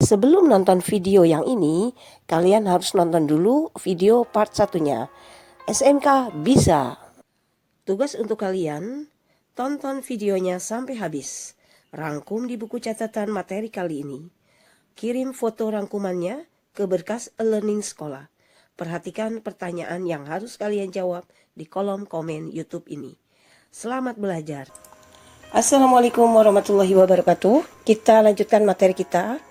Sebelum nonton video yang ini, kalian harus nonton dulu video part satunya. SMK bisa. Tugas untuk kalian, tonton videonya sampai habis. Rangkum di buku catatan materi kali ini. Kirim foto rangkumannya ke berkas e-learning sekolah. Perhatikan pertanyaan yang harus kalian jawab di kolom komen YouTube ini. Selamat belajar. Assalamualaikum warahmatullahi wabarakatuh. Kita lanjutkan materi kita.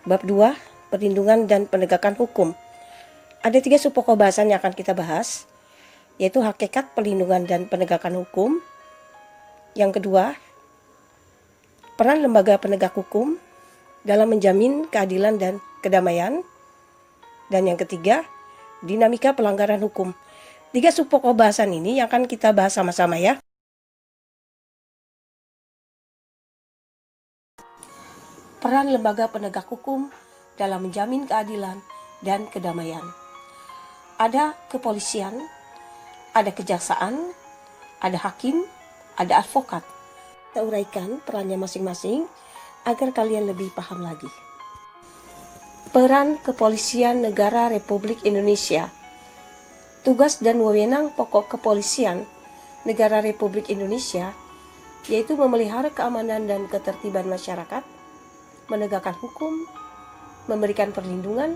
Bab 2, perlindungan dan penegakan hukum. Ada 3 subpokok bahasan yang akan kita bahas, yaitu hakikat perlindungan dan penegakan hukum. Yang kedua, peran lembaga penegak hukum dalam menjamin keadilan dan kedamaian. Dan yang ketiga, dinamika pelanggaran hukum. 3 subpokok bahasan ini yang akan kita bahas sama-sama ya. Peran lembaga penegak hukum dalam menjamin keadilan dan kedamaian. Ada kepolisian, ada kejaksaan, ada hakim, ada advokat. Kita uraikan perannya masing-masing agar kalian lebih paham lagi. Peran Kepolisian Negara Republik Indonesia. Tugas dan wewenang pokok Kepolisian Negara Republik Indonesia yaitu memelihara keamanan dan ketertiban masyarakat, menegakkan hukum, memberikan perlindungan,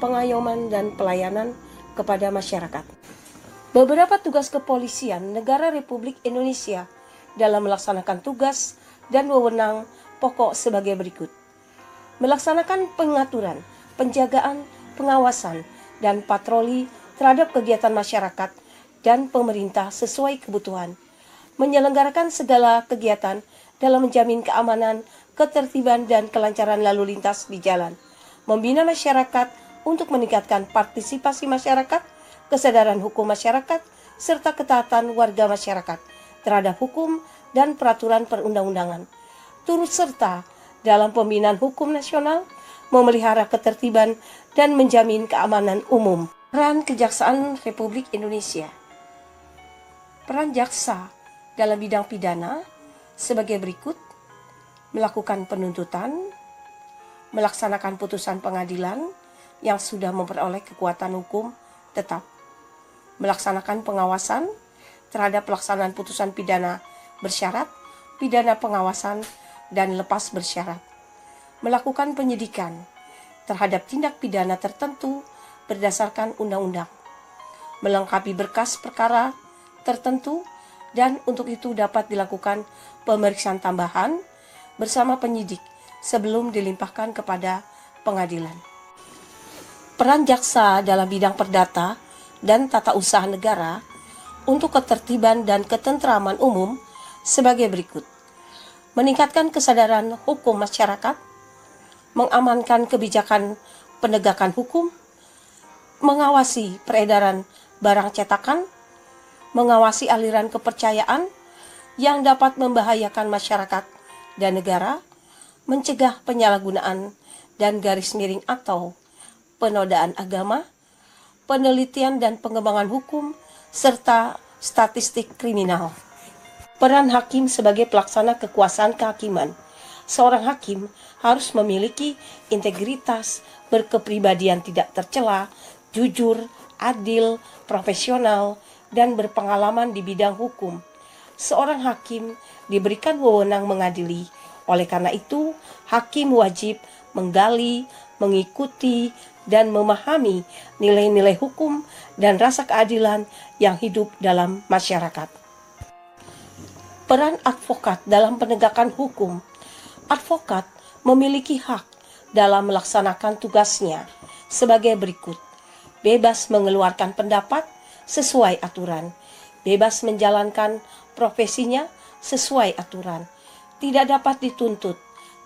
pengayoman, dan pelayanan kepada masyarakat. Beberapa tugas kepolisian negara Republik Indonesia dalam melaksanakan tugas dan wewenang pokok sebagai berikut. Melaksanakan pengaturan, penjagaan, pengawasan, dan patroli terhadap kegiatan masyarakat dan pemerintah sesuai kebutuhan. Menyelenggarakan segala kegiatan dalam menjamin keamanan, ketertiban dan kelancaran lalu lintas di jalan, membina masyarakat untuk meningkatkan partisipasi masyarakat, kesadaran hukum masyarakat, serta ketaatan warga masyarakat terhadap hukum dan peraturan perundang-undangan, turut serta dalam pembinaan hukum nasional, memelihara ketertiban dan menjamin keamanan umum. Peran Kejaksaan Republik Indonesia. Peran jaksa dalam bidang pidana sebagai berikut: melakukan penuntutan, melaksanakan putusan pengadilan yang sudah memperoleh kekuatan hukum tetap, melaksanakan pengawasan terhadap pelaksanaan putusan pidana bersyarat, pidana pengawasan, dan lepas bersyarat, melakukan penyidikan terhadap tindak pidana tertentu berdasarkan undang-undang, melengkapi berkas perkara tertentu, dan untuk itu dapat dilakukan pemeriksaan tambahan bersama penyidik sebelum dilimpahkan kepada pengadilan. Peran jaksa dalam bidang perdata dan tata usaha negara untuk ketertiban dan ketentraman umum sebagai berikut: meningkatkan kesadaran hukum masyarakat, mengamankan kebijakan penegakan hukum, mengawasi peredaran barang cetakan, mengawasi aliran kepercayaan yang dapat membahayakan masyarakat dan negara, mencegah penyalahgunaan dan garis miring atau penodaan agama, penelitian dan pengembangan hukum, serta statistik kriminal. Peran hakim sebagai pelaksana kekuasaan kehakiman. Seorang hakim harus memiliki integritas, berkepribadian tidak tercela, jujur, adil, profesional, dan berpengalaman di bidang hukum. Seorang hakim diberikan wewenang mengadili. Oleh karena itu, hakim wajib menggali, mengikuti, dan memahami nilai-nilai hukum dan rasa keadilan yang hidup dalam masyarakat. Peran advokat dalam penegakan hukum. Advokat memiliki hak dalam melaksanakan tugasnya sebagai berikut: bebas mengeluarkan pendapat sesuai aturan, bebas menjalankan profesinya sesuai aturan, tidak dapat dituntut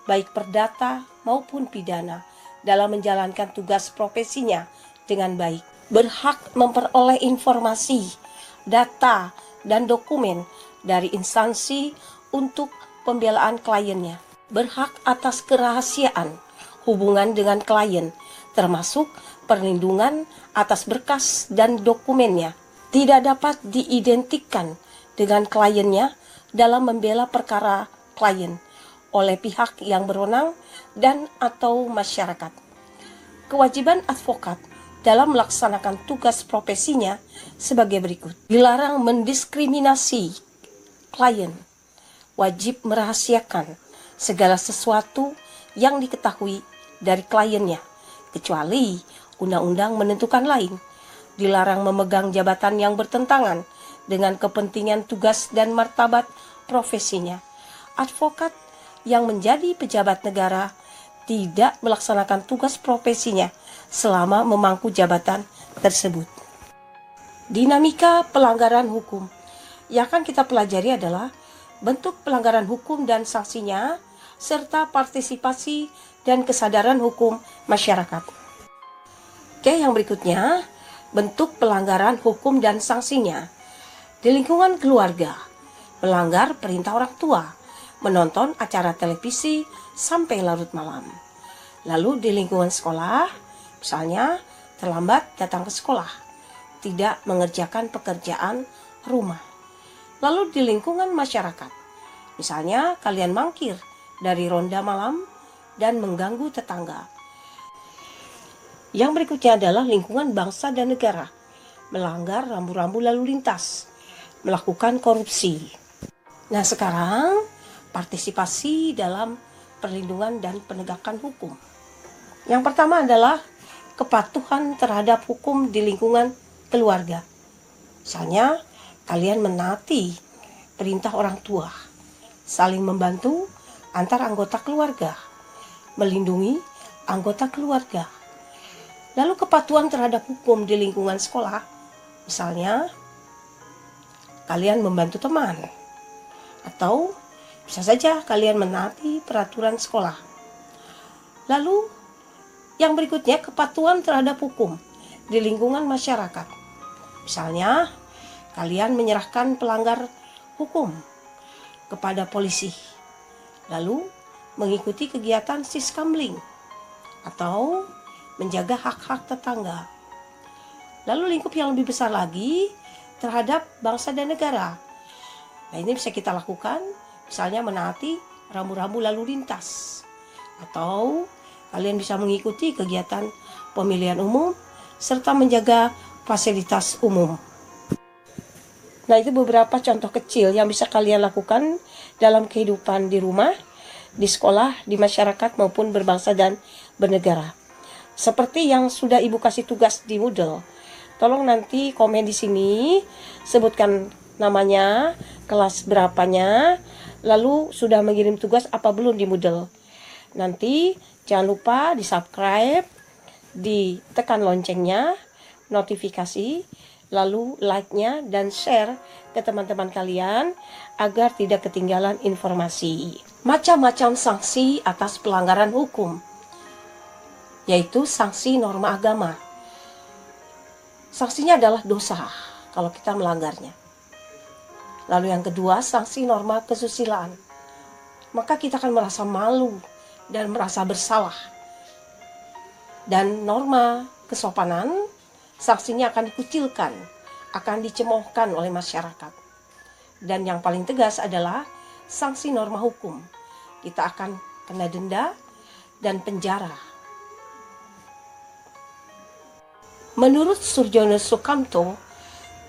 baik perdata maupun pidana dalam menjalankan tugas profesinya dengan baik, berhak memperoleh informasi, data, dan dokumen dari instansi untuk pembelaan kliennya, berhak atas kerahasiaan hubungan dengan klien, termasuk perlindungan atas berkas dan dokumennya, tidak dapat diidentikan dengan kliennya dalam membela perkara klien, oleh pihak yang berwenang dan atau masyarakat. Kewajiban advokat dalam melaksanakan tugas profesinya sebagai berikut. Dilarang mendiskriminasi klien, wajib merahasiakan segala sesuatu yang diketahui dari kliennya, kecuali undang-undang menentukan lain. Dilarang memegang jabatan yang bertentangan dengan kepentingan tugas dan martabat profesinya. Advokat yang menjadi pejabat negara tidak melaksanakan tugas profesinya selama memangku jabatan tersebut. Dinamika pelanggaran hukum yang akan kita pelajari adalah bentuk pelanggaran hukum dan sanksinya, serta partisipasi dan kesadaran hukum masyarakat. Oke, yang berikutnya, bentuk pelanggaran hukum dan sanksinya. Di lingkungan keluarga, melanggar perintah orang tua, menonton acara televisi sampai larut malam. Lalu di lingkungan sekolah, misalnya terlambat datang ke sekolah, tidak mengerjakan pekerjaan rumah. Lalu di lingkungan masyarakat, misalnya kalian mangkir dari ronda malam dan mengganggu tetangga. Yang berikutnya adalah lingkungan bangsa dan negara, melanggar rambu-rambu lalu lintas, melakukan korupsi. Nah, sekarang partisipasi dalam perlindungan dan penegakan hukum. Yang pertama adalah kepatuhan terhadap hukum di lingkungan keluarga. Misalnya, kalian menaati perintah orang tua, saling membantu antar anggota keluarga, melindungi anggota keluarga. Lalu kepatuhan terhadap hukum di lingkungan sekolah, misalnya kalian membantu teman, atau bisa saja kalian menaati peraturan sekolah. Lalu yang berikutnya, kepatuhan terhadap hukum di lingkungan masyarakat. Misalnya kalian menyerahkan pelanggar hukum kepada polisi, lalu mengikuti kegiatan siskamling atau menjaga hak-hak tetangga. Lalu lingkup yang lebih besar lagi terhadap bangsa dan negara. Nah, ini bisa kita lakukan, misalnya menaati rambu-rambu lalu lintas, atau kalian bisa mengikuti kegiatan pemilihan umum serta menjaga fasilitas umum. Nah, itu beberapa contoh kecil yang bisa kalian lakukan dalam kehidupan di rumah, di sekolah, di masyarakat maupun berbangsa dan bernegara. Seperti yang sudah Ibu kasih tugas di Moodle. Tolong nanti komen di sini, sebutkan namanya, kelas berapanya, lalu sudah mengirim tugas apa belum di Moodle. Nanti jangan lupa di-subscribe, ditekan loncengnya, notifikasi, lalu like-nya dan share ke teman-teman kalian agar tidak ketinggalan informasi. Macam-macam sanksi atas pelanggaran hukum, yaitu sanksi norma agama. Sanksinya adalah dosa kalau kita melanggarnya. Lalu yang kedua, sanksi norma kesusilaan. Maka kita akan merasa malu dan merasa bersalah. Dan norma kesopanan, sanksinya akan dikucilkan, akan dicemoohkan oleh masyarakat. Dan yang paling tegas adalah sanksi norma hukum. Kita akan kena denda dan penjara. Menurut Surjono Sukamto,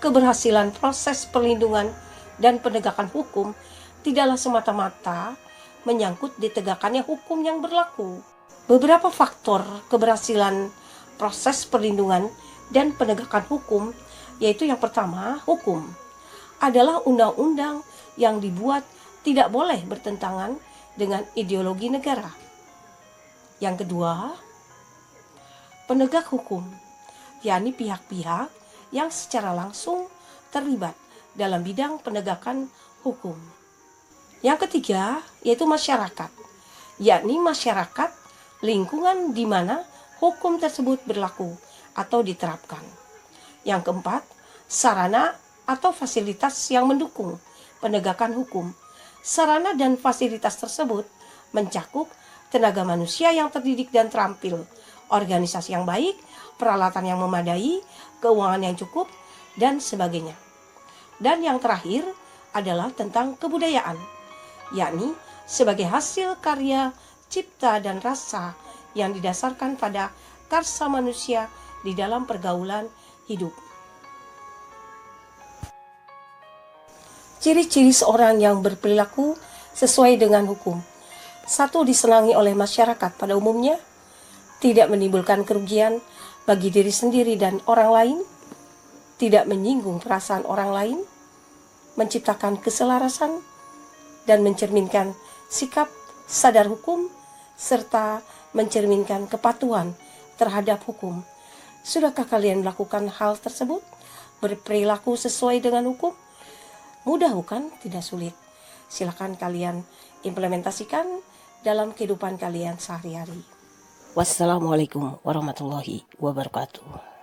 keberhasilan proses perlindungan dan penegakan hukum tidaklah semata-mata menyangkut ditegakkannya hukum yang berlaku. Beberapa faktor keberhasilan proses perlindungan dan penegakan hukum, yaitu yang pertama, hukum adalah undang-undang yang dibuat tidak boleh bertentangan dengan ideologi negara. Yang kedua, penegak hukum, yakni pihak-pihak yang secara langsung terlibat dalam bidang penegakan hukum. Yang ketiga, yaitu masyarakat, yakni masyarakat lingkungan di mana hukum tersebut berlaku atau diterapkan. Yang keempat, sarana atau fasilitas yang mendukung penegakan hukum. Sarana dan fasilitas tersebut mencakup tenaga manusia yang terdidik dan terampil, organisasi yang baik, peralatan yang memadai, keuangan yang cukup, dan sebagainya. Dan yang terakhir adalah tentang kebudayaan, yakni sebagai hasil karya, cipta, dan rasa yang didasarkan pada karsa manusia di dalam pergaulan hidup. Ciri-ciri seorang yang berperilaku sesuai dengan hukum. 1. Disenangi oleh masyarakat pada umumnya, tidak menimbulkan kerugian bagi diri sendiri dan orang lain, tidak menyinggung perasaan orang lain, menciptakan keselarasan, dan mencerminkan sikap sadar hukum, serta mencerminkan kepatuhan terhadap hukum. Sudahkah kalian melakukan hal tersebut? Berperilaku sesuai dengan hukum? Mudah bukan? Tidak sulit. Silakan kalian implementasikan dalam kehidupan kalian sehari-hari. Wassalamualaikum warahmatullahi wabarakatuh.